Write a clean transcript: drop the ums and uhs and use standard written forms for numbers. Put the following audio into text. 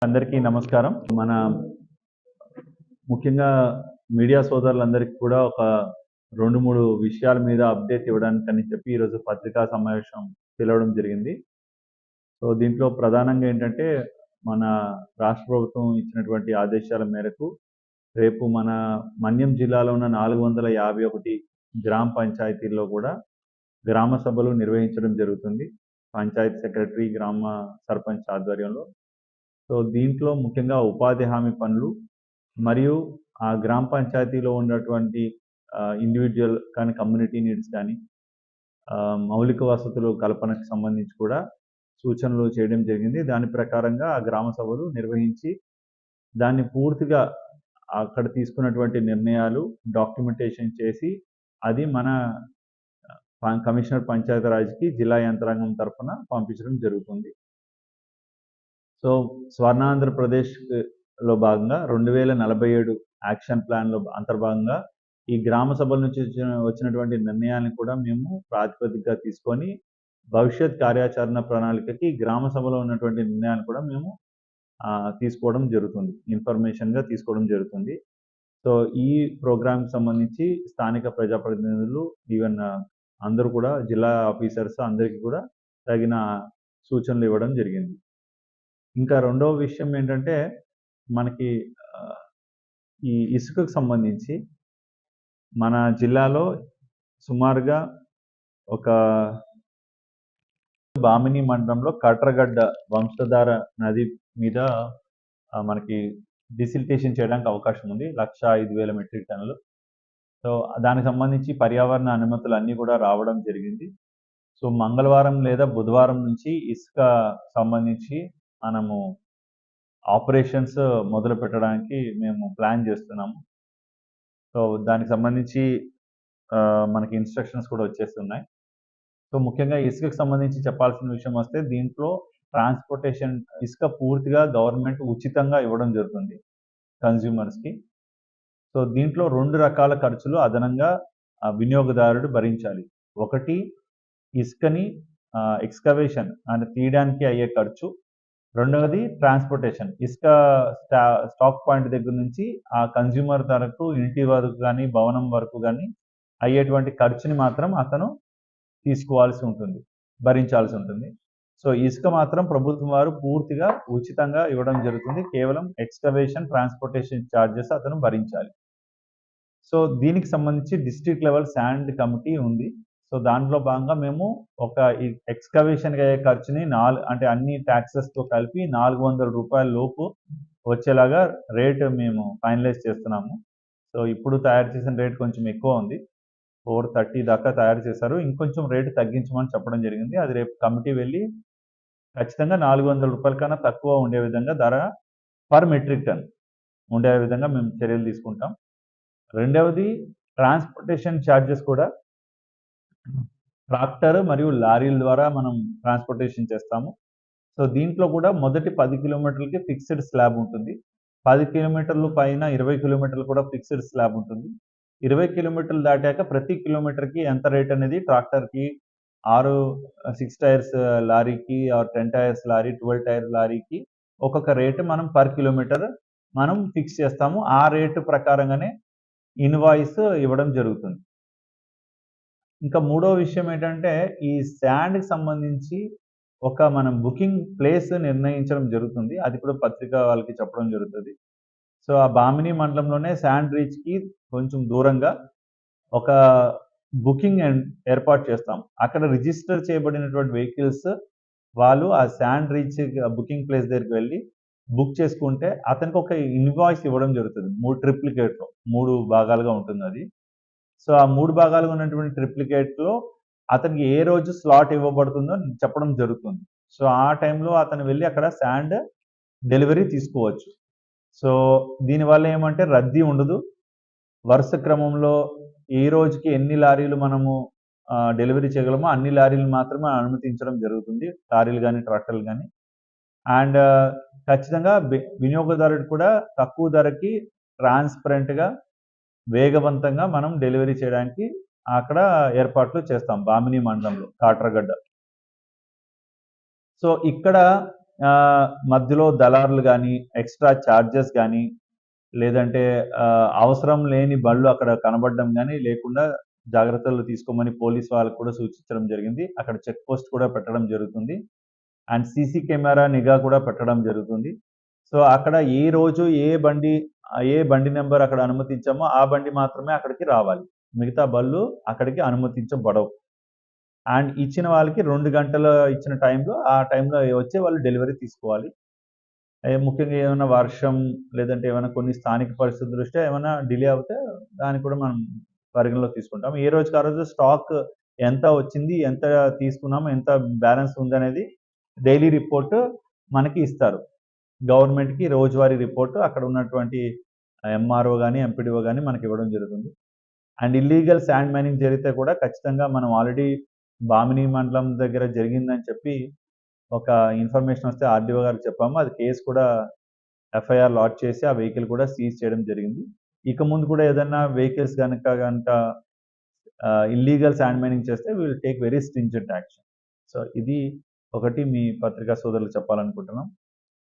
అందరికీ నమస్కారం. మన ముఖ్యంగా మీడియా సోదరులందరికీ కూడా ఒక 2, 3 విషయాల మీద అప్డేట్ ఇవ్వడానికని చెప్పి ఈరోజు పత్రికా సమావేశం పిలవడం జరిగింది. సో, దీంట్లో ప్రధానంగా ఏంటంటే, మన రాష్ట్ర ప్రభుత్వం ఇచ్చినటువంటి ఆదేశాల మేరకు రేపు మన మన్యం జిల్లాలో ఉన్న 451 గ్రామ పంచాయతీల్లో కూడా గ్రామ సభలు నిర్వహించడం జరుగుతుంది. పంచాయతీ సెక్రటరీ, గ్రామ సర్పంచ్ ఆధ్వర్యంలో. సో, దీంట్లో ముఖ్యంగా ఉపాధి హామీ పనులు మరియు ఆ గ్రామ పంచాయతీలో ఉన్నటువంటి ఇండివిడ్యువల్ కానీ, కమ్యూనిటీ నీడ్స్ కానీ, మౌలిక వసతులు కల్పనకు సంబంధించి కూడా సూచనలు చేయడం జరిగింది. దాని ప్రకారంగా ఆ గ్రామ సభలు నిర్వహించి దాన్ని పూర్తిగా అక్కడ తీసుకున్నటువంటి నిర్ణయాలు డాక్యుమెంటేషన్ చేసి అది మన కమిషనర్ పంచాయతీరాజ్కి జిల్లా యంత్రాంగం తరఫున పంపించడం జరుగుతుంది. సో, స్వర్ణాంధ్రప్రదేశ్లో భాగంగా 2047 యాక్షన్ ప్లాన్లో అంతర్భాగంగా ఈ గ్రామ సభల నుంచి వచ్చినటువంటి నిర్ణయాన్ని కూడా మేము ప్రాతిపదికగా తీసుకొని భవిష్యత్ కార్యాచరణ ప్రణాళికకి గ్రామ సభలో ఉన్నటువంటి నిర్ణయాన్ని కూడా మేము తీసుకోవడం జరుగుతుంది, ఇన్ఫర్మేషన్గా తీసుకోవడం జరుగుతుంది. సో, ఈ ప్రోగ్రామ్కి సంబంధించి స్థానిక ప్రజాప్రతినిధులు, ఈవెన్ అందరూ కూడా జిల్లా ఆఫీసర్స్ అందరికీ కూడా తగిన సూచనలు ఇవ్వడం జరిగింది. ఇంకా రెండవ విషయం ఏంటంటే, మనకి ఈ ఇసుకకు సంబంధించి మన జిల్లాలో సుమారుగా ఒక బామిని మండలంలో కట్రగడ్డ వంశధార నది మీద మనకి డిసిల్టేషన్ చేయడానికి అవకాశం ఉంది. 1,05,000 మెట్రిక్ టన్నులు. సో, దానికి సంబంధించి పర్యావరణ అనుమతులు అన్నీ కూడా రావడం జరిగింది. సో, మంగళవారం లేదా బుధవారం నుంచి ఇసుక సంబంధించి మనము ఆపరేషన్స్ మొదలు పెట్టడానికి మేము ప్లాన్ చేస్తున్నాము. సో, దానికి సంబంధించి మనకి ఇన్స్ట్రక్షన్స్ కూడా వచ్చేస్తున్నాయి. సో, ముఖ్యంగా ఇసుకకు సంబంధించి చెప్పాల్సిన విషయం వస్తే, దీంట్లో ట్రాన్స్పోర్టేషన్ ఇసుక పూర్తిగా గవర్నమెంట్ ఉచితంగా ఇవ్వడం జరుగుతుంది కన్జ్యూమర్స్కి. సో, దీంట్లో 2 రకాల ఖర్చులు అదనంగా వినియోగదారుడు భరించాలి. ఒకటి, ఇసుకని ఎక్స్కవేషన్ అంటే తీయడానికి అయ్యే ఖర్చు. రెండవది ట్రాన్స్పోర్టేషన్, ఇసుక స్టాక్ పాయింట్ దగ్గర నుంచి ఆ కన్జ్యూమర్ వరకు, ఇంటి వరకు కానీ, భవనం వరకు కానీ అయ్యేటువంటి ఖర్చుని మాత్రం అతను తీసుకోవాల్సి ఉంటుంది, భరించాల్సి ఉంటుంది. సో, ఇసుక మాత్రం ప్రభుత్వం వారు పూర్తిగా ఉచితంగా ఇవ్వడం జరుగుతుంది. కేవలం ఎక్స్కవేషన్, ట్రాన్స్పోర్టేషన్ ఛార్జెస్ అతను భరించాలి. సో, దీనికి సంబంధించి డిస్ట్రిక్ట్ లెవెల్ శాండ్ కమిటీ ఉంది. సో, దాంట్లో భాగంగా మేము ఒక ఎక్స్కవేషన్‌కి అయ్యే ఖర్చుని అంటే అన్ని ట్యాక్సెస్‌తో కలిపి ₹400 లోపు వచ్చేలాగా రేట్ మేము ఫైనలైజ్ చేస్తున్నాము. సో, ఇప్పుడు తయారు చేసిన రేట్ కొంచెం ఎక్కువ ఉంది. 430 దాకా తయారు చేశారు. ఇంకొంచెం రేటు తగ్గించమని చెప్పడం జరిగింది. అది రేపు కమిటీ వెళ్ళి ఖచ్చితంగా ₹400 కన్నా తక్కువ ఉండే విధంగా ధర పర్ మెట్రిక్ టన్ ఉండే విధంగా మేము చర్యలు తీసుకుంటాం. రెండవది, ట్రాన్స్పోర్టేషన్ ఛార్జెస్ కూడా ట్రాక్టర్ మరియు లారీల ద్వారా మనం ట్రాన్స్పోర్టేషన్ చేస్తాము. సో, దీంట్లో కూడా మొదటి 10 కిలోమీటర్లకి ఫిక్స్డ్ స్లాబ్ ఉంటుంది. 10 కిలోమీటర్లు పైన 20 కిలోమీటర్లు కూడా ఫిక్స్డ్ స్లాబ్ ఉంటుంది. 20 కిలోమీటర్లు దాటాక ప్రతి కిలోమీటర్కి ఎంత రేట్ అనేది ట్రాక్టర్‌కి, 6 టైర్స్ లారీకి, 10 టైర్స్ లారీ, 12 టైర్ లారీకి ఒక్కొక్క రేటు మనం పర్ కిలోమీటర్ మనం ఫిక్స్ చేస్తాము. ఆ రేటు ప్రకారంగానే ఇన్వాయిస్ ఇవ్వడం జరుగుతుంది. ఇంకా మూడో విషయం ఏంటంటే, ఈ శాండ్‌కి సంబంధించి మనం బుకింగ్ ప్లేస్ నిర్ణయించడం జరుగుతుంది. అది కూడా పత్రిక వాళ్ళకి చెప్పడం జరుగుతుంది. సో, ఆ బామిని మండలంలోనే శాండ్ రీచ్‌కి కొంచెం దూరంగా ఒక బుకింగ్ ఏర్పాటు చేస్తాం. అక్కడ రిజిస్టర్ చేయబడినటువంటి వెహికల్స్ వాళ్ళు ఆ శాండ్ రీచ్ బుకింగ్ ప్లేస్ దగ్గరికి వెళ్ళి బుక్ చేసుకుంటే అతనికి ఒక ఇన్వాయిస్ ఇవ్వడం జరుగుతుంది. 3 ట్రిప్లికేట్‌లో 3 భాగాలుగా ఉంటుందది. సో, ఆ 3 భాగాలుగా ఉన్నటువంటి ట్రిప్లికేట్‌లో అతనికి ఏ రోజు స్లాట్ ఇవ్వబడుతుందో చెప్పడం జరుగుతుంది. సో, ఆ టైంలో అతను వెళ్ళి అక్కడ శాండ్ డెలివరీ తీసుకోవచ్చు. సో, దీనివల్ల ఏమంటే రద్దీ ఉండదు. వరుస క్రమంలో ఏ రోజుకి ఎన్ని లారీలు మనము డెలివరీ చేయగలమో అన్ని లారీలు మాత్రమే అనుమతించడం జరుగుతుంది. లారీలు గానీ, ట్రాక్టర్లు గానీ. అండ్ ఖచ్చితంగా వినియోగదారుడు కూడా తక్కువ ధరకి ట్రాన్స్పరెంట్‌గా, వేగవంతంగా మనం డెలివరీ చేయడానికి అక్కడ ఏర్పాట్లు చేస్తాం బామిని మండలంలో కాట్రగడ్డ. సో ఇక్కడ మధ్యలో దళారులు గానీ, ఎక్స్‌ట్రా చార్జెస్ గానీ, లేదంటే అవసరం లేని బళ్ళు అక్కడ కనబడడం గానీ లేకుండా జాగ్రత్తలు తీసుకోమని పోలీస్ వాళ్ళకి కూడా సూచించడం జరిగింది. అక్కడ చెక్ పోస్ట్ కూడా పెట్టడం జరుగుతుంది. అండ్ సీసీ కెమెరా నిఘా కూడా పెట్టడం జరుగుతుంది. సో, అక్కడ ఏ రోజు ఏ బండి నంబర్ అక్కడ అనుమతించామో ఆ బండి మాత్రమే అక్కడికి రావాలి. మిగతా బళ్ళు అక్కడికి అనుమతించబడవు. అండ్ ఇచ్చిన వాళ్ళకి 2 గంటల ఇచ్చిన టైంలో, ఆ టైంలో వచ్చి వాళ్ళు డెలివరీ తీసుకోవాలి. ముఖ్యంగా ఏమైనా వర్షం లేదంటే ఏమైనా కొన్ని స్థానిక పరిస్థితుల దృష్ట్యా ఏమైనా డిలే అవుతే దాన్ని కూడా మనం పరిగణలోకి తీసుకుంటాం. ఏ రోజుకి ఆ రోజు స్టాక్ ఎంత వచ్చింది, ఎంత తీసుకున్నాము, ఎంత బ్యాలెన్స్ ఉందనేది డైలీ రిపోర్ట్ మనకి ఇస్తారు. గవర్నమెంట్‌కి రోజువారీ రిపోర్ట్ అక్కడ ఉన్నటువంటి ఎంఆర్ఓ గాని, ఎంపీడీఓ గాని మనకి ఇవ్వడం జరుగుతుంది. అండ్ ఇల్లీగల్ శాండ్ మైనింగ్ జరిగితే కూడా ఖచ్చితంగా మనం ఆల్రెడీ బామిని మండలం దగ్గర జరిగిందని చెప్పి ఒక ఇన్ఫర్మేషన్ వస్తే ఆర్‌డీఓ గారికి చెప్పాము. అది కేస్ కూడా ఎఫ్ఐఆర్ లాడ్జ్ చేసి ఆ వెహికల్ కూడా సీజ్ చేయడం జరిగింది. ఇక ముందు కూడా ఏదన్నా వెహికల్స్ గనక ఇల్లీగల్ శాండ్ మైనింగ్ చేస్తే we will take very stringent action. So, ఇది ఒకటి మీ పత్రికా సోదరులకు చెప్పాలనుకుంటున్నాం.